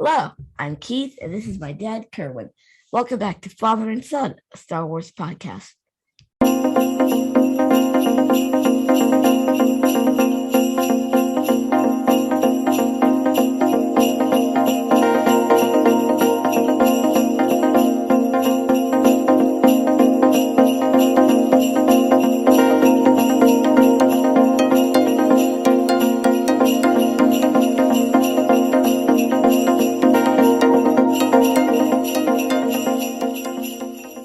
Hello, I'm Keith, and this is my dad, Kerwin. Welcome back to Father and Son, a Star Wars podcast.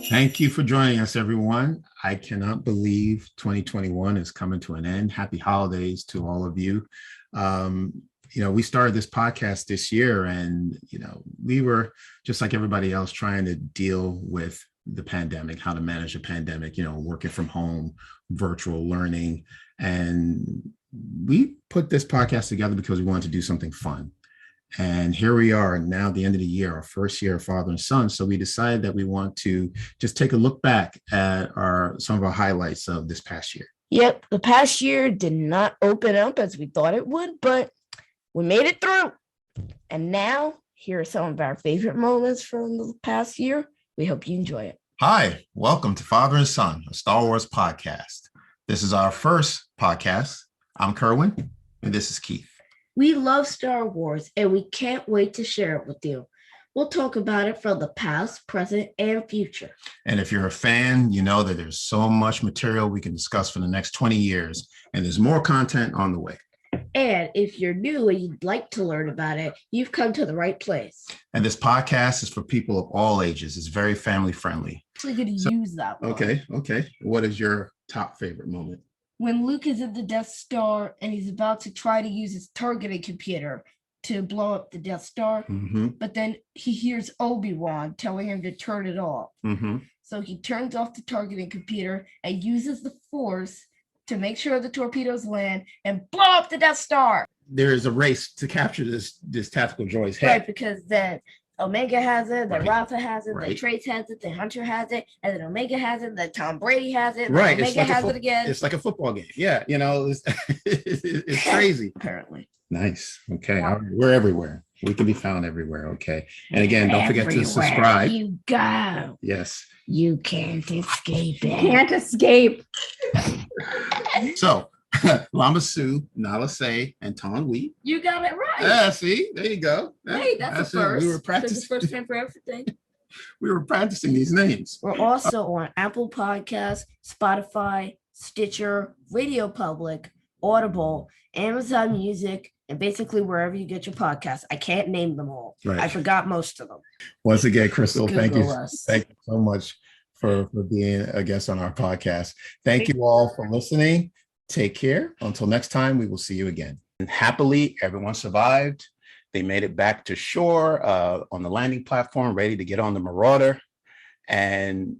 Thank you for joining us, everyone. I cannot believe 2021 is coming to an end. Happy holidays to all of you. We started this podcast this year and, we were just like everybody else trying to deal with the pandemic, how to manage a pandemic, working from home, virtual learning. And we put this podcast together because we wanted to do something fun. And here we are now at the end of the year, our first year of Father and Son. So we decided that we want to just take a look back at some of our highlights of this past year. Yep, the past year did not open up as we thought it would, but we made it through. And now, here are some of our favorite moments from the past year. We hope you enjoy it. Hi, welcome to Father and Son, a Star Wars podcast. This is our first podcast. I'm Kerwin, and this is Keith. We love Star Wars, and we can't wait to share it with you. We'll talk about it from the past, present, and future. And if you're a fan, you know that there's so much material we can discuss for the next 20 years, and there's more content on the way. And if you're new and you'd like to learn about it, you've come to the right place. And this podcast is for people of all ages. It's very family friendly. I'm actually going to use that one. Okay. What is your top favorite moment? When Luke is at the Death Star and he's about to try to use his targeting computer to blow up the Death Star, but then he hears Obi-Wan telling him to turn it off. So he turns off the targeting computer and uses the Force to make sure the torpedoes land and blow up the Death Star. There is a race to capture this tactical droid's head. Right, because then Omega has it, then Rafa has it, right. Then Trace has it, then Hunter has it, and then Omega has it, then Tom Brady has it, right. Omega has it again. It's like a football game. Yeah, it's crazy. Apparently. Nice. Okay. All right. We're everywhere. We can be found everywhere. Okay. And again, don't forget to subscribe. You go. Yes. You can't escape it. Can't escape. So, Lama Su, Nala Say, and Ton Wee. You got it right. Yeah, see, there you go. Hey, that's a first. We were practicing. That's the first time for everything. We were practicing these names. We're also on Apple Podcasts, Spotify, Stitcher, Radio Public, Audible, Amazon Music, and basically wherever you get your podcasts. I can't name them all. Right. I forgot most of them. Once again, Crystal, thank you so much for being a guest on our podcast. Thank you all for listening. Take care. Until next time, we will see you again. And happily, everyone survived. They made it back to shore on the landing platform, ready to get on the Marauder. And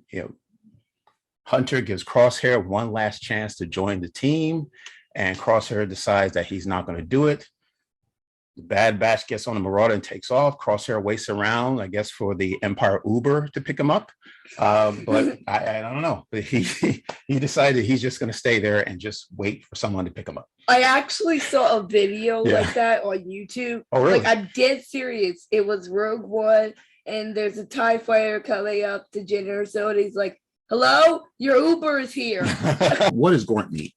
Hunter gives Crosshair one last chance to join the team, and Crosshair decides that he's not going to do it. The Bad Batch gets on the Marauder and takes off. Crosshair waits around, I guess, for the Empire Uber to pick him up. But I don't know. But he decided he's just going to stay there and just wait for someone to pick him up. I actually saw a video like that on YouTube. Oh, really? Like, I'm dead serious. It was Rogue One, and there's a TIE fighter coming up to Jyn Erso, and he's like, "Hello, your Uber is here." What is Gornt meat?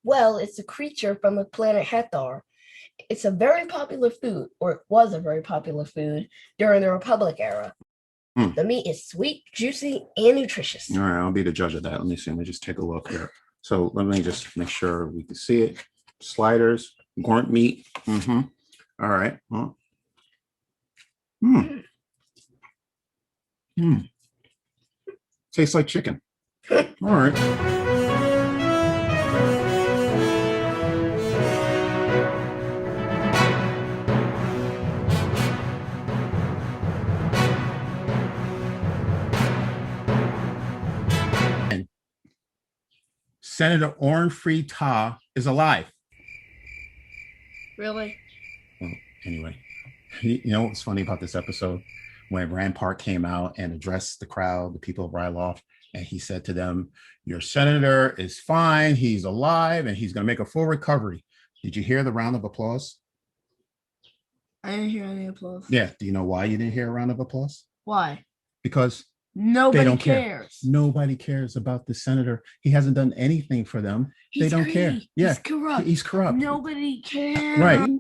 Well, it's a creature from the planet Hathor. It's a very popular food, or it was a very popular food during the Republic era. The meat is sweet, juicy, and nutritious. All right, I'll be the judge of that. Let me see. Let me just take a look here. So let me just make sure we can see it. Sliders, Gornt meat. All right. Well. Tastes like chicken. All right. Senator Orn Free Taa is alive. Really? Well, anyway, you know what's funny about this episode? When Rand Park came out and addressed the crowd, the people of Ryloth, and he said to them, "Your senator is fine. He's alive, and he's going to make a full recovery." Did you hear the round of applause? I didn't hear any applause. Yeah. Do you know why you didn't hear a round of applause? Why? Because nobody don't cares. Nobody cares about the senator. He hasn't done anything for them. They don't care. Yeah. He's corrupt. He's corrupt. Nobody cares. Right.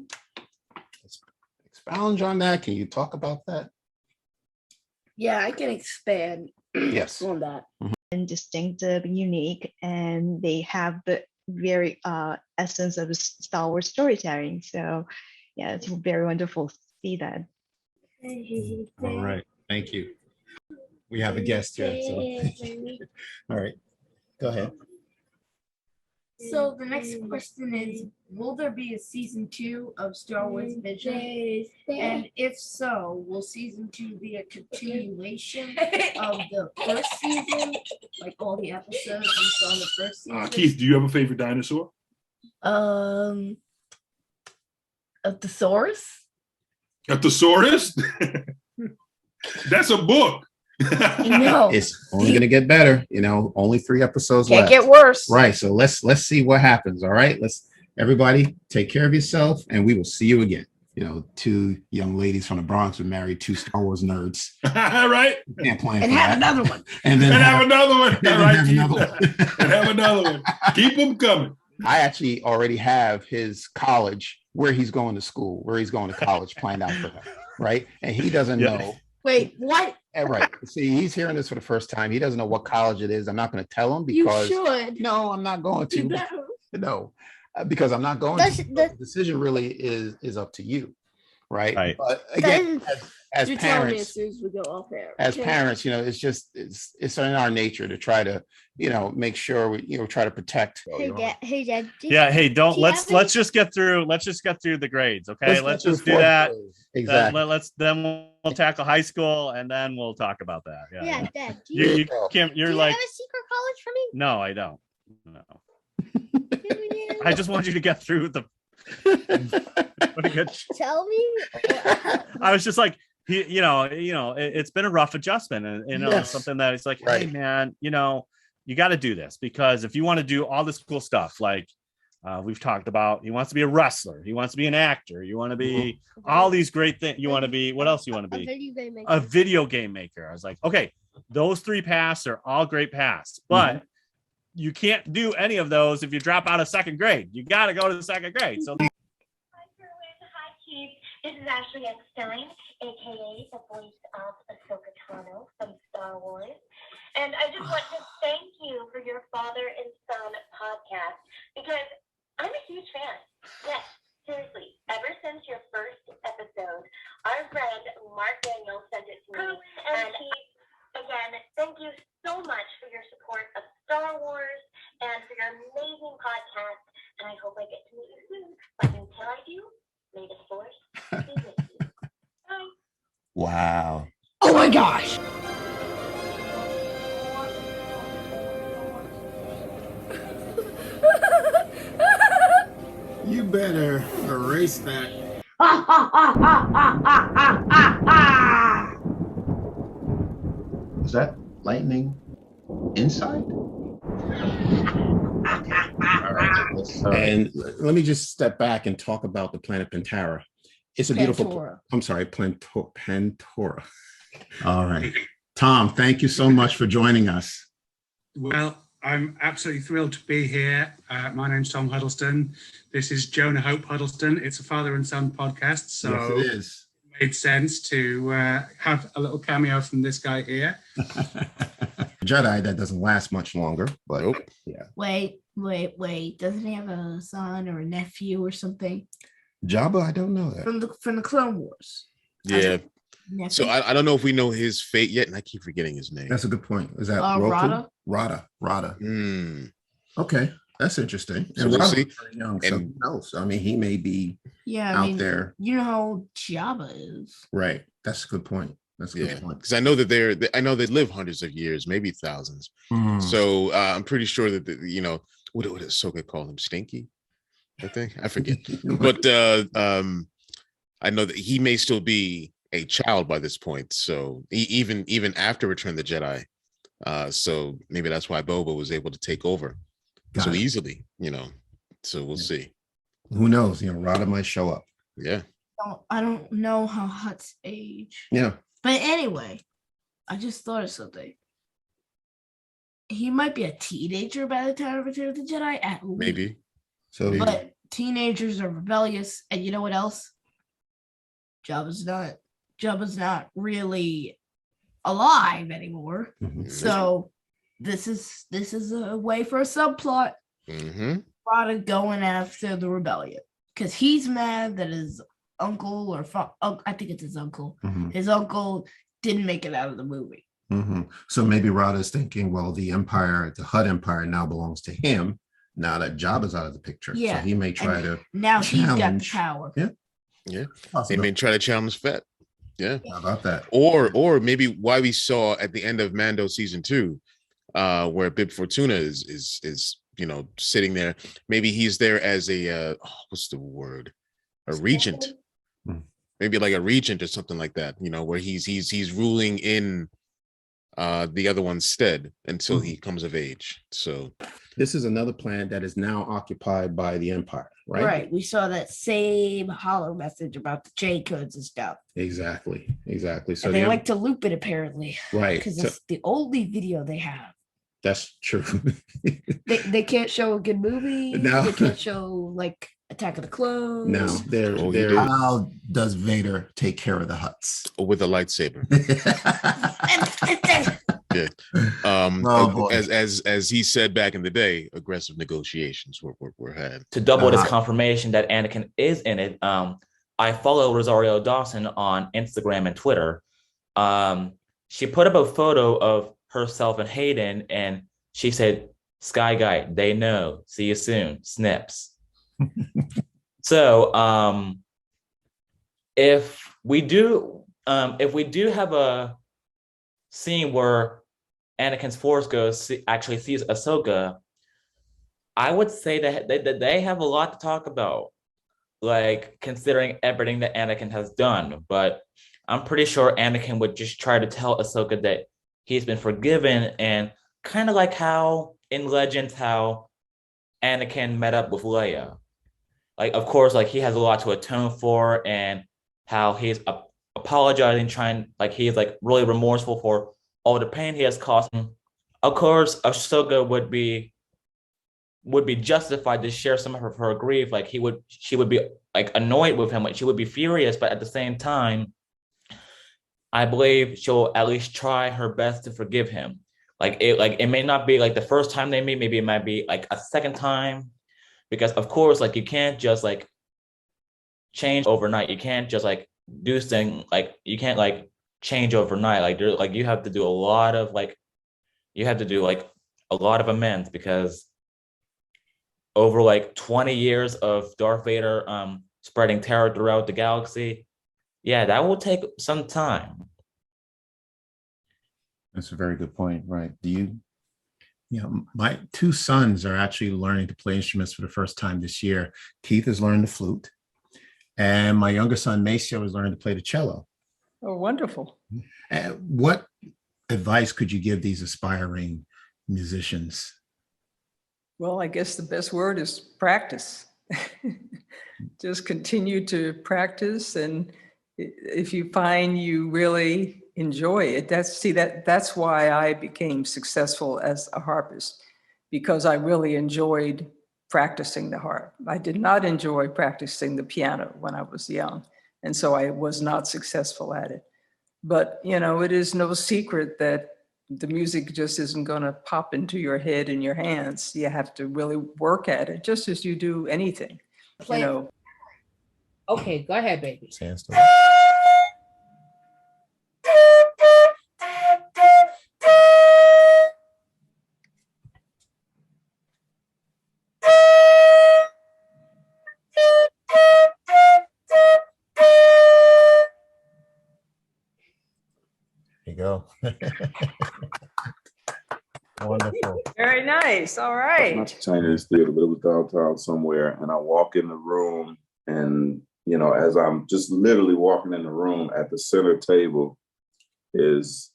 Expound on that. Can you talk about that? Yeah, I can expand Yes. on that. And distinctive, unique, and they have the very essence of Star Wars storytelling. So yeah, it's very wonderful to see that. All right. Thank you. We have a guest here. So. All right. Go ahead. So the next question is, will there be a season 2 of Star Wars Vision? And if so, will season 2 be a continuation of the first season? Like all the episodes we saw in the first season? Keith, do you have a favorite dinosaur? A thesaurus? A thesaurus? That's a book. No. It's only going to get better. Only 3 episodes Can't left. get worse. Right. So let's see what happens. All right. Everybody take care of yourself, and we will see you again. 2 young ladies from the Bronx were married, 2 Star Wars nerds. Right. Can't plan And for have that. another one. And then have another one. then Right, have Keith? another one. And have another one. Keep them coming. I actually already have his college, where he's going to school, where he's going to college planned out for him. Right. And he doesn't know. Wait, what? Right. See, he's hearing this for the first time. He doesn't know what college it is. I'm not going to tell him You because should. no, I'm not going to. You better. No, because I'm not going to. The decision really is up to you. Right. But again, as You're telling me as parents, soon as we go off air. as Okay. parents, it's in our nature to try to, make sure we, try to protect. Hey Dad. Yeah, hey, don't do you let's have any- just get through the grades, okay? Let's get just through do that. 4th grade. Exactly. Then we'll tackle high school and then we'll talk about that. Yeah. Yeah, Dad. Do You, you, you can't do you're you like, have a secret college for me? no, I don't. No. I just want you to get through the Tell me. I was just like, it's been a rough adjustment, and Yes. something that it's like, hey Right. man, you got to do this, because if you want to do all this cool stuff, like we've talked about, he wants to be a wrestler, he wants to be an actor, you want to be all these great things, you want to be, what else you want to A be? video game maker. A video game maker. I was like, okay, those 3 paths are all great paths, but you can't do any of those if you drop out of 2nd grade. You got to go to the 2nd grade. So Hi, Kerwin. Hi, Keith. This is Ashley Eckstein, aka the voice of Ahsoka Tano from Star Wars. And I just want to thank you for your father and son podcast, because I'm a huge fan. Yes, seriously. Ever since your first episode, our friend Mark Daniel sent it to me. And Keith, again, thank you so much for your support of Star Wars and for your amazing podcast. And I hope I get to meet you soon. But until I do, may the force be with you. Bye. Wow. Oh my gosh. You better erase that. Was that lightning inside? And let me just step back and talk about the planet Pantera. It's a beautiful. Pantora. I'm sorry, Pantora. All right, Tom. Thank you so much for joining us. Well, I'm absolutely thrilled to be here. My name's Tom Huddleston. This is Jonah Hope Huddleston. It's a father and son podcast, so Yes, it is. it made sense to have a little cameo from this guy here. Jedi that doesn't last much longer, but yeah. Wait. Doesn't he have a son or a nephew or something Jabba, I don't know that. from the Clone Wars? Yeah. Nephew? So I don't know if we know his fate yet, and I keep forgetting his name. That's a good point. Is that Rada? Rada. Hmm. Okay, that's interesting. So And we'll Rada's see. very young, so And- who knows? I mean, he may be Yeah, out there. You know how old Jabba is. Right. That's a good point. That's a good Yeah, point. because I know that I know they live hundreds of years, maybe thousands. Hmm. So I'm pretty sure that what did Ahsoka call him? Stinky, I think. I forget. But I know that he may still be a child by this point. So even after Return of the Jedi, so maybe that's why Boba was able to take over Got so it. easily. So we'll see. Who knows? Rada might show up. Yeah. I don't know how Hutt's age. Yeah. But anyway, I just thought of something. He might be a teenager by the time of Return of the Jedi, at least. Maybe. So, But teenagers are rebellious, and you know what else? Jabba's not really alive anymore. Mhm. So this is a way for a subplot. Mm-hmm. Rada going after the rebellion because he's mad that his uncle I think it's his uncle. Mhm. His uncle didn't make it out of the movie. Mhm. So maybe Rada's thinking, well, the Hutt Empire now belongs to him now that Jabba's out of the picture. Yeah, So he may try to Now he's got the challenge. power. Yeah. Yeah. They Possible. may try to challenge Fett. Yeah. How about that? Or maybe why we saw at the end of Mando season 2, where Bib Fortuna is sitting there. Maybe he's there as a what's the word? A regent. Maybe like a regent or something like that, where he's ruling in the other one's stead until he comes of age. So This is another planet that is now occupied by the Empire, right? Right. We saw that same hollow message about the J codes and stuff. Exactly. So And they like to loop it apparently. right. Because So it's the only video they have. that's true. They can't show a good movie. No. They can't show like Attack of the Clones. No, they're how does Vader take care of the Hutts? with a lightsaber. Yeah. Oh, boy. As he said back in the day, aggressive negotiations were had. To double this confirmation that Anakin is in it, I follow Rosario Dawson on Instagram and Twitter. She put up a photo of herself and Hayden, and she said, "Sky Guy, they know. See you soon. Snips." So if we do have a scene where Anakin's Force Ghost actually sees Ahsoka, I would say that they have a lot to talk about, like considering everything that Anakin has done. But I'm pretty sure Anakin would just try to tell Ahsoka that he's been forgiven, and kind of like how in Legends, how Anakin met up with Leia. Like, of course, like he has a lot to atone for, and how he's apologizing, he's like really remorseful for all the pain he has caused him. Of course, Ahsoka would be justified to share some of her grief. Like she would be like annoyed with him, like she would be furious, but at the same time, I believe she'll at least try her best to forgive him. It may not be like the first time they meet, maybe it might be like a second time, because of course, like you can't just like change overnight. You can't just like do things, like you can't like change overnight. Like you have to do a lot of amends, because over like 20 years of Darth Vader spreading terror throughout the galaxy, yeah, that will take some time. That's a very good point, right? My two sons are actually learning to play instruments for the first time this year. Keith has learned the flute, and my younger son, Maceo, is learning to play the cello. Oh, wonderful. What advice could you give these aspiring musicians? Well, I guess the best word is practice. Just continue to practice, and if you find you really enjoy it, that's why I became successful as a harpist, because I really enjoyed practicing the harp. I did not enjoy practicing the piano when I was young, and so I was not successful at it. But it is no secret that the music just isn't going to pop into your head and your hands. You have to really work at it, just as you do anything. Okay, go ahead, baby. Sandstorm. There you go. Wonderful. Very nice. All right. Not Chinese theater, but it was downtown somewhere. And I walk in the room, and as I'm just literally walking in the room, at the center table is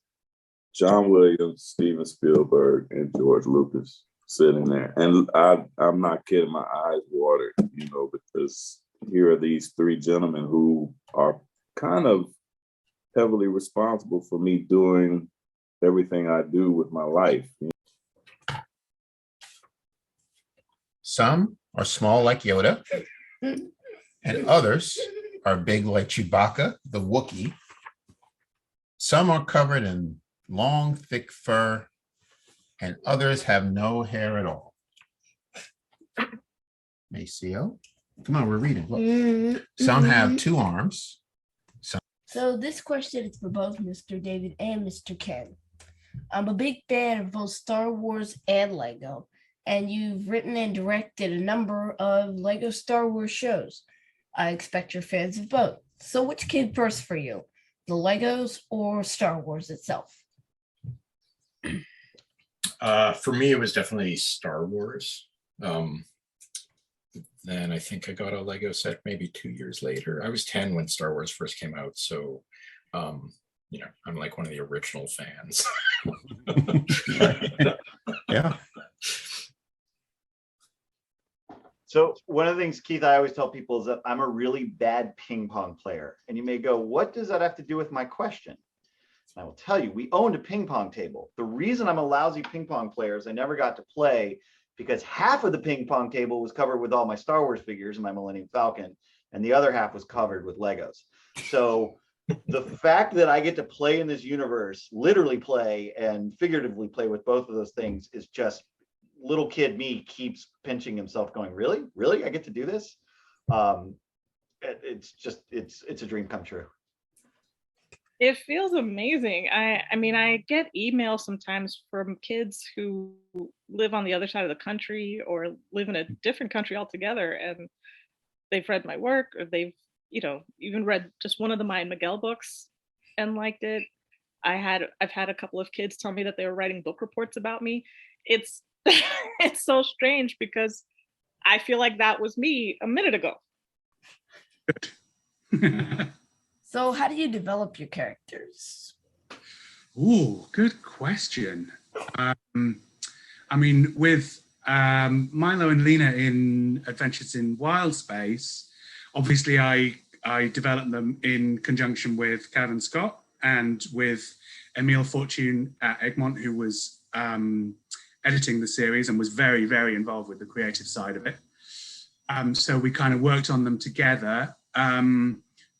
John Williams, Steven Spielberg, and George Lucas sitting there. And I'm not kidding, my eyes watered, because here are these three gentlemen who are kind of heavily responsible for me doing everything I do with my life. Some are small like Yoda, and others are big like Chewbacca, the Wookiee. Some are covered in long, thick fur, and others have no hair at all. Maceo, come on, we're reading. Look. Some have 2 arms. So this question is for both Mr. David and Mr. Ken. I'm a big fan of both Star Wars and Lego, and you've written and directed a number of Lego Star Wars shows. I expect you're fans of both. So which came first for you, the Legos or Star Wars itself? For me, it was definitely Star Wars. Then I think I got a Lego set maybe 2 years later. I was 10 when Star Wars first came out. So, you know, I'm like one of the original fans. Yeah. So one of the things, Keith, I always tell people is that I'm a really bad ping pong player. And you may go, what does that have to do with my question? And I will tell you, we owned a ping pong table. The reason I'm a lousy ping pong player is I never got to play because half of the ping pong table was covered with all my Star Wars figures and my Millennium Falcon, and the other half was covered with Legos. So the fact that I get to play in this universe, literally play and figuratively play with both of those things, is just, little kid me keeps pinching himself going, really? Really? I get to do this? It's just, it's a dream come true. It feels amazing. I mean, I get emails sometimes from kids who live on the other side of the country or live in a different country altogether, and they've read my work, or they've, you know, even read just one of the Maya Miguel books and liked it. I've had a couple of kids tell me that they were writing book reports about me. It's it's so strange because I feel like that was me a minute ago. So how do you develop your characters? Ooh, good question. I mean, with Milo and Lena in Adventures in Wild Space, obviously I developed them in conjunction with Kevin Scott and with Emile Fortune at Egmont, who was editing the series and was very, very involved with the creative side of it. So we kind of worked on them together.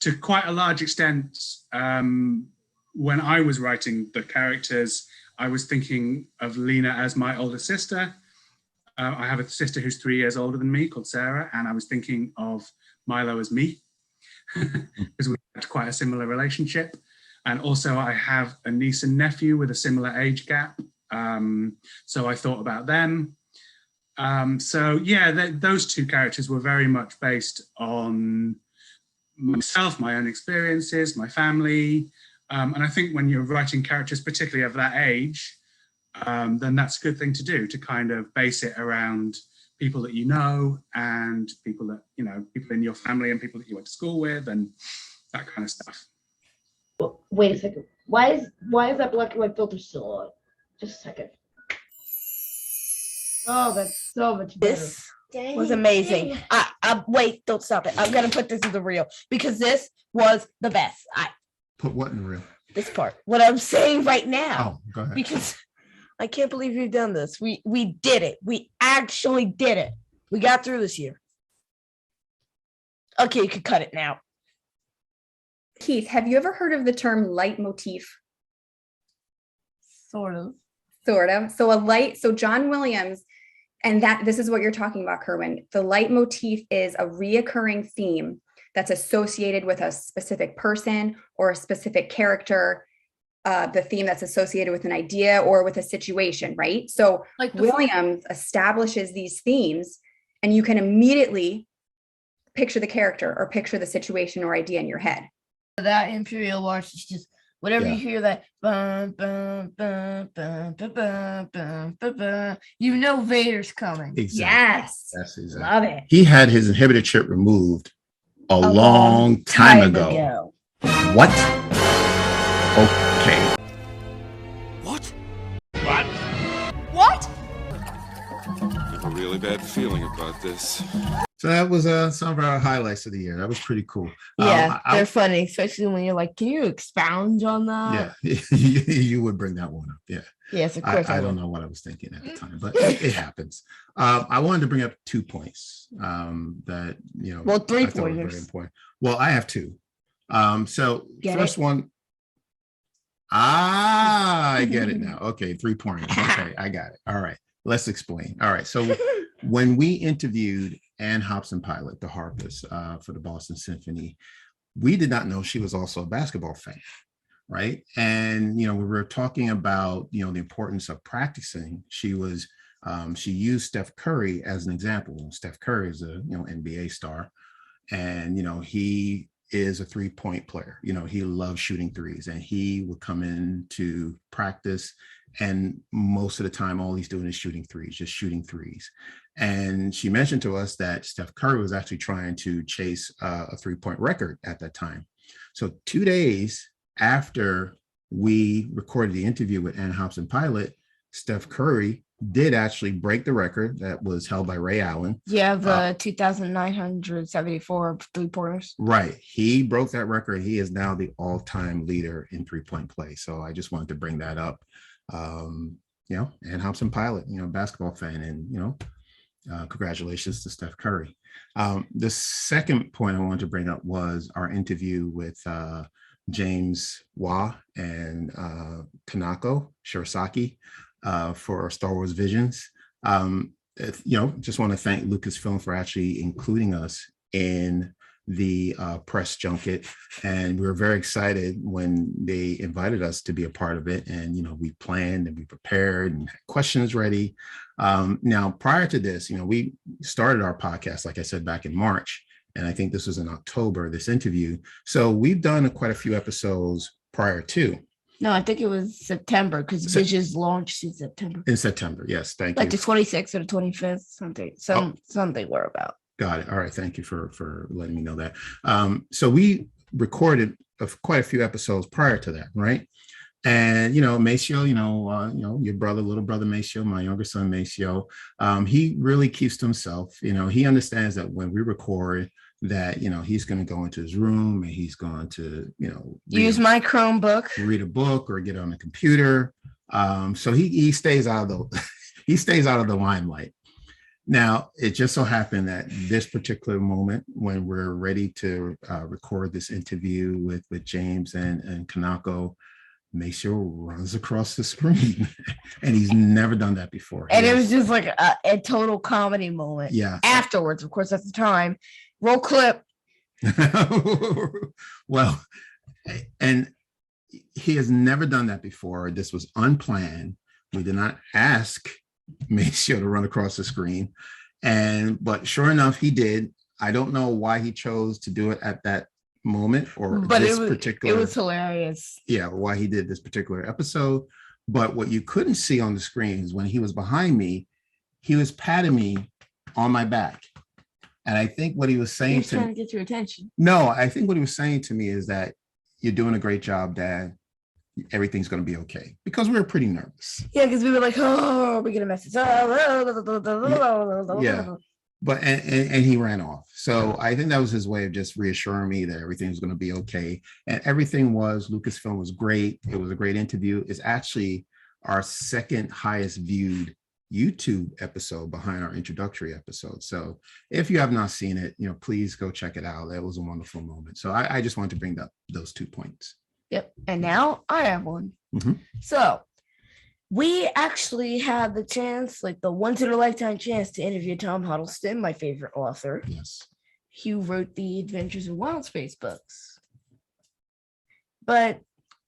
To quite a large extent, when I was writing the characters, I was thinking of Lena as my older sister. I have a sister who's 3 years older than me called Sarah, and I was thinking of Milo as me because we had quite a similar relationship. And also I have a niece and nephew with a similar age gap. So I thought about them. So yeah, those two characters were very much based on myself, my own experiences, my family. And I think when you're writing characters, particularly of that age, then that's a good thing to do, to kind of base it around people that you know and people that, you know, people in your family and people that you went to school with and that kind of stuff. Wait a second. Why is that black and white filter still on? Just a second. Oh, that's so much better. This was amazing. Wait, don't stop it. I'm gonna put this in the reel because this was the best. Put what in real? This part. What I'm saying right now. Oh, go ahead. Because I can't believe you've done this. We did it. We actually did it. We got through this year. Okay, you can cut it now. Keith, have you ever heard of the term leitmotif? Sort of. So John Williams, and this is what you're talking about, Kerwin. The leitmotif is a reoccurring theme that's associated with a specific person or a specific character, the theme that's associated with an idea or with a situation, right? So like Williams establishes these themes and you can immediately picture the character or picture the situation or idea in your head. That Imperial March is just whenever you hear that, bum, bum, bum, bum, bum, bum, bum, bum, bum, you know Vader's coming. Exactly. Yes. That's exactly. Love it. He had his inhibitor chip removed a long time ago. What? Okay. What? What? I have a really bad feeling about this. So that was some of our highlights of the year. That was pretty cool. Yeah, they're funny, especially when you're like, can you expound on that? Yeah, you would bring that one up. Yeah. Yes, of course. I don't know what I was thinking at the time, but it happens. I wanted to bring up 2 points that, Well, 3 I thought were very pointers. important. Well, I have 2. So Get first it? one. I get it now. Okay, 3 pointers. Okay, I got it. All right, let's explain. All right, so when we interviewed Ann Hobson Pilot, the harpist for the Boston Symphony, we did not know she was also a basketball fan, right? And we were talking about the importance of practicing. She used Steph Curry as an example. Steph Curry is a NBA star, and he is a 3-point player. He loves shooting threes, and he would come in to practice, and most of the time all he's doing is shooting threes, just shooting threes. And she mentioned to us that Steph Curry was actually trying to chase a 3-point record at that time. So 2 days after we recorded the interview with Ann Hobson Pilot, Steph Curry did actually break the record that was held by Ray Allen. Yeah, the 2,974 3-pointers. Right. He broke that record. He is now the all-time leader in 3-point play. So I just wanted to bring that up. Ann Hobson Pilot, basketball fan, and congratulations to Steph Curry. The second point I wanted to bring up was our interview with James Waugh and Kanako Shirasaki for Star Wars Visions. Just want to thank Lucasfilm for actually including us in the press junket, and we were very excited when they invited us to be a part of it. And we planned and we prepared and had questions ready. Now, prior to this, we started our podcast, like I said, back in March, and I think this was in October, this interview. So we've done quite a few episodes prior to. No, I think it was September, because Visions launched in September. In September, yes, thank you. Like the 26th or the 25th, something we're about. Got it. All right. Thank you for letting me know that. So we recorded quite a few episodes prior to that, right? And Maceo, your little brother Maceo, my younger son Maceo, he really keeps to himself. He understands that when we record, that he's going to go into his room and he's going to use my Chromebook, read a book, or get on the computer. So he stays out of the limelight. Now, it just so happened that this particular moment, when we're ready to record this interview with James and Kanako, Maceo runs across the screen, and he's never done that before. And it was just like a total comedy moment. Yeah. Afterwards, of course, at the time, roll clip. Well, and he has never done that before. This was unplanned. We did not ask Maceo to run across the screen, but sure enough, he did. I don't know why he chose to do it at that moment, but it was hilarious. Yeah, why he did this particular episode. But what you couldn't see on the screen is when he was behind me, he was patting me on my back. And I think what he was saying to me, get your attention. No, I think what he was saying to me is that you're doing a great job, Dad. Everything's going to be okay, because we were pretty nervous. Yeah, because we were like, oh, we get a message. Yeah, but and he ran off. So I think that was his way of just reassuring me that everything was going to be okay, and everything was. Lucasfilm was great. It was a great interview. It's actually our second highest viewed YouTube episode behind our introductory episode. So if you have not seen it, please go check it out. That was a wonderful moment. So I just wanted to bring up those 2 points. Yep. And now I have one. Mm-hmm. So we actually had the chance, like the once in a lifetime chance, to interview Tom Huddleston, my favorite author. Yes. He wrote the Adventures in Wild Space books. But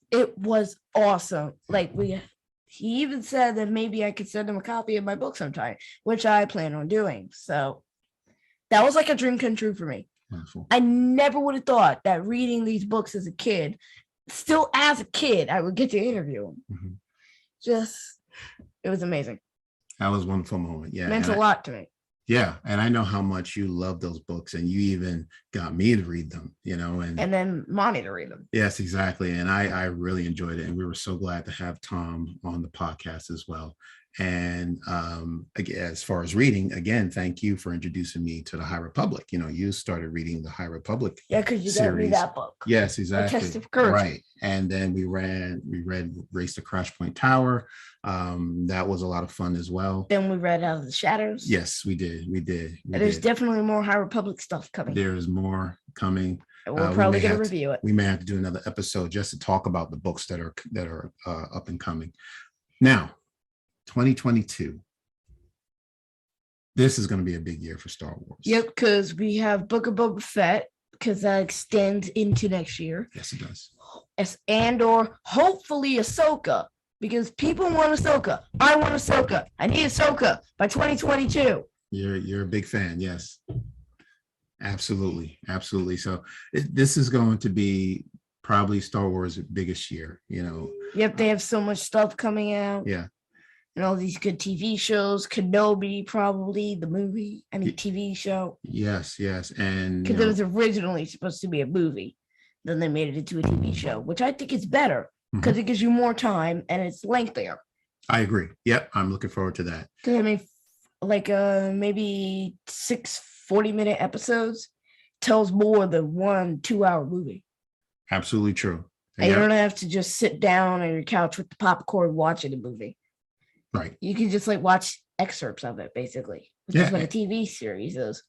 it was awesome. He even said that maybe I could send him a copy of my book sometime, which I plan on doing. So that was like a dream come true for me. Wonderful. I never would have thought that reading these books as a kid, I would get to interview him. Mm-hmm. It was amazing. That was a wonderful moment. Yeah. It meant a lot to me. Yeah. And I know how much you love those books, and you even got me to read them, and then Monty to read them. Yes, exactly. And I really enjoyed it. And we were so glad to have Tom on the podcast as well. And again, as far as reading, again, thank you for introducing me to the High Republic. You started reading the High Republic. Yeah, because you got me that book. Yes, exactly. Test of Courage. Right. And then we read Race to Crash Point Tower. That was a lot of fun as well. Then we read Out of the Shadows. Yes, we did. There's definitely more High Republic stuff coming. There's more coming. We're probably going to review it. We may have to do another episode just to talk about the books that are up and coming. Now, 2022. This is going to be a big year for Star Wars. Yep, because we have Book of Boba Fett, because that extends into next year. Yes, it does. And/or hopefully Ahsoka, because people want Ahsoka. I want Ahsoka. I need Ahsoka by 2022. You're a big fan, yes. Absolutely. So this is going to be probably Star Wars' biggest year, Yep, they have so much stuff coming out. Yeah. And all these good TV shows. Kenobi, probably the movie. TV show. Yes. And because it was originally supposed to be a movie. Then they made it into a TV show, which I think is better because it gives you more time and it's lengthier. I agree. Yep. I'm looking forward to that. Like maybe 6 40-minute episodes tells more than 1 2-hour movie. Absolutely true. And you don't have to just sit down on your couch with the popcorn watching a movie. Right. You can just watch excerpts of it, basically. Which is what a TV series is.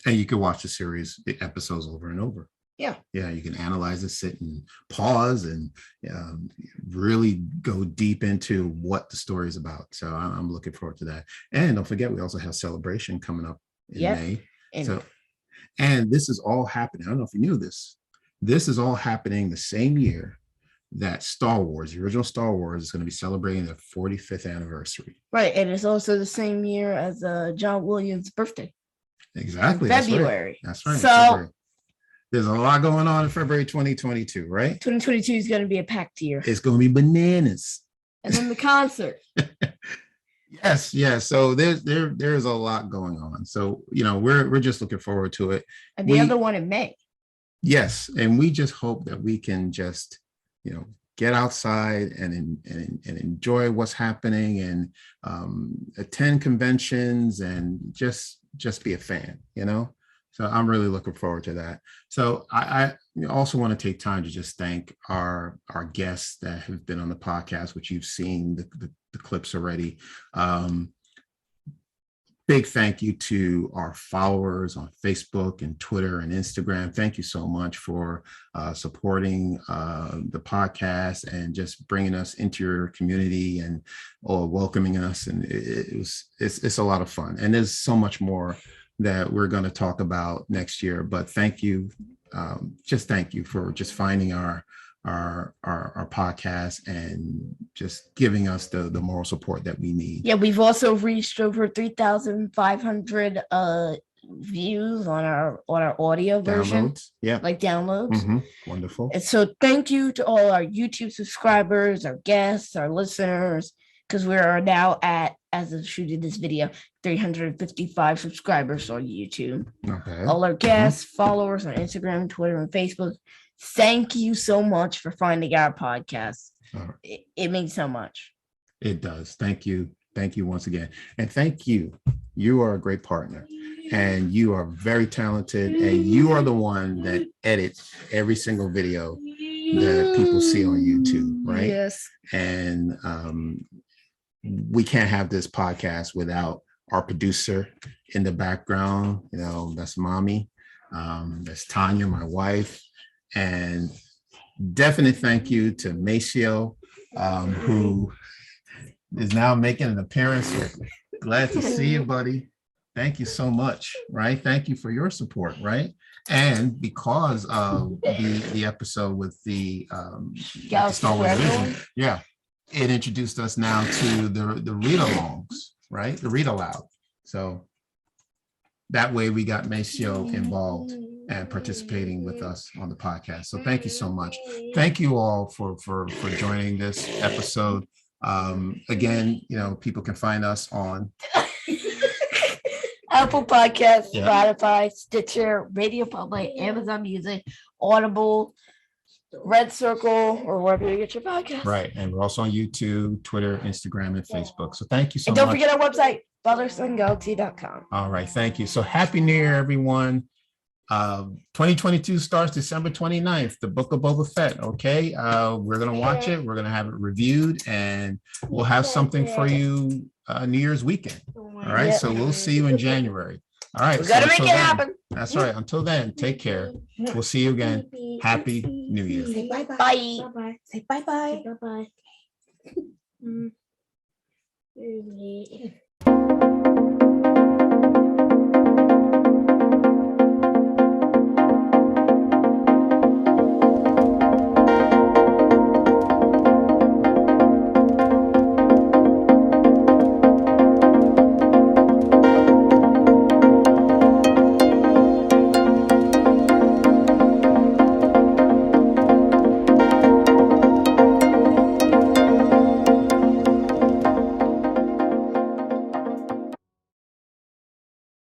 And you can watch the episodes over and over. Yeah. Yeah, you can analyze it, sit and pause and really go deep into what the story is about. So I'm looking forward to that. And don't forget, we also have Celebration coming up in May. And this is all happening. I don't know if you knew this. This is all happening the same year that Star Wars, the original Star Wars, is going to be celebrating their 45th anniversary. Right. And it's also the same year as John Williams' birthday. Exactly. February. That's right. So February. There's a lot going on in February 2022, right? 2022 is going to be a packed year. It's going to be bananas. And then the concert. Yes. So there's a lot going on. So, we're just looking forward to it. And the other one in May. Yes. And we just hope that we can just, get outside and enjoy what's happening and attend conventions and just be a fan, So I'm really looking forward to that. So I also want to take time to just thank our guests that have been on the podcast, which you've seen the clips already. Big thank you to our followers on Facebook and Twitter and Instagram. Thank you so much for supporting the podcast and just bringing us into your community and welcoming us. And it's a lot of fun. And there's so much more that we're going to talk about next year. But thank you. Just thank you for just finding our podcast and just giving us the moral support that we need. Yeah, we've also reached over 3,500 views on our audio version. Yeah, downloads. Wonderful. And so thank you to all our YouTube subscribers, our guests, our listeners, because we are now at, as of shooting this video, 355 subscribers on YouTube. Okay. All our guests, followers on Instagram, Twitter, and Facebook. Thank you so much for finding our podcast. It means so much. It does. Thank you. Thank you once again. And thank you. You are a great partner and you are very talented and you are the one that edits every single video that people see on YouTube, right? Yes. And we can't have this podcast without our producer in the background. That's Mommy. That's Tanya, my wife. And definite thank you to Maceo, who is now making an appearance. Glad to see you, buddy. Thank you so much, right? Thank you for your support, right? And because of the episode with the Star Wars Vision, it introduced us now to the read-alongs, right? The read-aloud. So that way we got Maceo involved and participating with us on the podcast. So thank you so much. Thank you all for joining this episode. Again, people can find us on Apple Podcasts, Spotify, Stitcher, Radio Public, Amazon Music, Audible, Red Circle or wherever you get your podcast. Right. And we're also on YouTube, Twitter, Instagram, and Facebook. So thank you so And much. don't forget our website, fathersongalaxy.com. All right. Thank you. So happy New Year, everyone. 2022 starts December 29th, the Book of Boba Fett. Okay. We're going to watch it. We're going to have it reviewed and we'll have something for you New Year's weekend. All right. So we'll see you in January. All right. We gotta so make it happen. That's right. Until then, take care. We'll see you again. Happy New Year. Say bye-bye. Bye. Bye-bye. Say bye-bye. Say bye-bye.